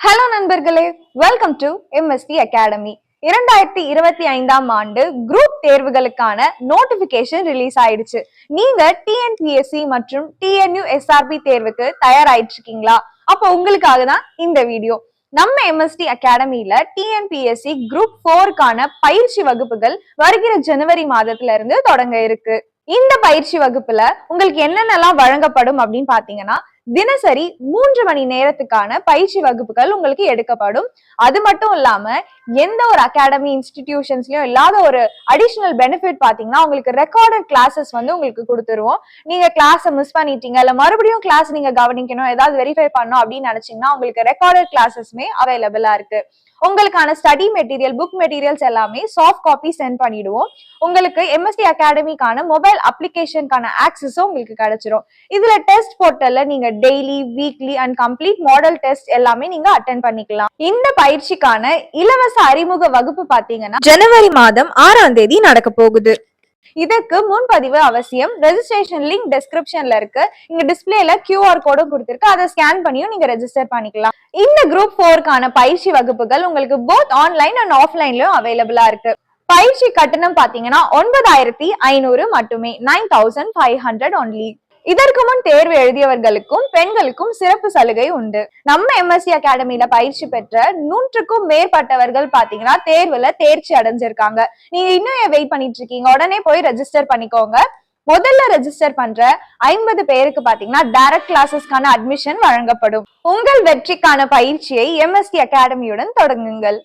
Hello நண்பர்களே, welcome to MST academy. 2025ஆம் ஆண்டு group தேர்வுகளுக்கான நோட்டிபிகேஷன் ரிலீஸ் ஆயிடுச்சு. நீங்க TNPSC மற்றும் TNU SRB தேர்வுக்கு தயாராயிட்டு இருக்கீங்களா? அப்போ உங்களுக்காக தான் இந்த வீடியோ. நம்ம MST அகாடமியில TNPSC குரூப் 4க்கான பயிற்சி வகுப்புகள் வருகிற ஜனவரி மாதத்துல இருந்து தொடங்க இருக்கு. இந்த பயிற்சி வகுப்புல உங்களுக்கு என்னென்னலாம் வழங்கப்படும் அப்படின்னு பாத்தீங்கன்னா, தினசரி 3 மணி நேரத்துக்கான பயிற்சி வகுப்புகள் உங்களுக்கு எடுக்கப்படும். அது மட்டும் இல்லாம எந்த ஒரு அகாடமி இன்ஸ்டிடியூஷன்ஸ்லயும் இல்லாத ஒரு அடிஷனல் பெனிஃபிட் பாத்தீங்கன்னா, உங்களுக்கு ரெக்கார்டட் கிளாஸஸ் வந்து உங்களுக்கு கொடுத்துருவோம். நீங்க கிளாஸ் மிஸ் பண்ணிட்டீங்க இல்ல மறுபடியும் கிளாஸ் நீங்க கவனிக்கணும், ஏதாவது வெரிஃபை பண்ணணும் அப்படின்னு நினைச்சீங்கன்னா உங்களுக்கு ரெக்கார்டட் கிளாஸஸ்மே அவைலபிளா இருக்கு. உங்களுக்கான ஸ்டடி மெட்டீரியல், புக் மெட்டீரியல்ஸ் எல்லாமே சாஃப்ட் காப்பி சென்ட் பண்ணிடுவோம். உங்களுக்கு MST அகாடமிக்கான மொபைல் அப்ளிகேஷனுக்கான ஆக்சஸும் உங்களுக்கு கிடைச்சிரும். இதுல டெஸ்ட் போர்ட்டல்ல நீங்க daily, weekly and complete model test எல்லாமே நீங்க அட்டென்ட் பண்ணிக்கலாம். இந்த பயிற்சிக்கான இலவச அறிமுக வகுப்பு பாத்தீங்கன்னா ஜனவரி மாதம் 6ஆம் தேதி நடக்க போகுது. இதற்கு முன்பதிவு அவசியம். ரெஜிஸ்ட்ரேஷன் லிங்க் டிஸ்கிரிப்ஷன்ல இருக்கு. இங்க டிஸ்பிளேல QR கோடும் கொடுத்திருக்கு. அதை ஸ்கேன் பண்ணியும் நீங்க ரெஜிஸ்டர் பண்ணிக்கலாம். இந்த குரூப் 4க்கான பயிற்சி வகுப்புகள் உங்களுக்கு போத் ஆன்லைன் அண்ட் ஆஃப்லைன்லயும் அவைலபிளா இருக்கு. பயிற்சி கட்டணம் பாத்தீங்கன்னா 9,500 மட்டுமே, 9,500 only. இதற்கு முன் தேர்வு எழுதியவர்களுக்கும் பெண்களுக்கும் சிறப்பு சலுகை உண்டு. நம்ம MST அகாடமியில பயிற்சி பெற்ற 100க்கும் மேற்பட்டவர்கள் பாத்தீங்கன்னா தேர்வுல தேர்ச்சி அடைஞ்சிருக்காங்க. நீங்க இன்னும் வெயிட் பண்ணிட்டு இருக்கீங்க, உடனே போய் ரெஜிஸ்டர் பண்ணிக்கோங்க. முதல்ல ரெஜிஸ்டர் பண்ற 50 பேருக்கு பாத்தீங்கன்னா டைரக்ட் கிளாஸஸ்க்கான அட்மிஷன் வழங்கப்படும். உங்கள் வெற்றிக்கான பயிற்சியை MST அகாடமியுடன் தொடங்குங்கள்.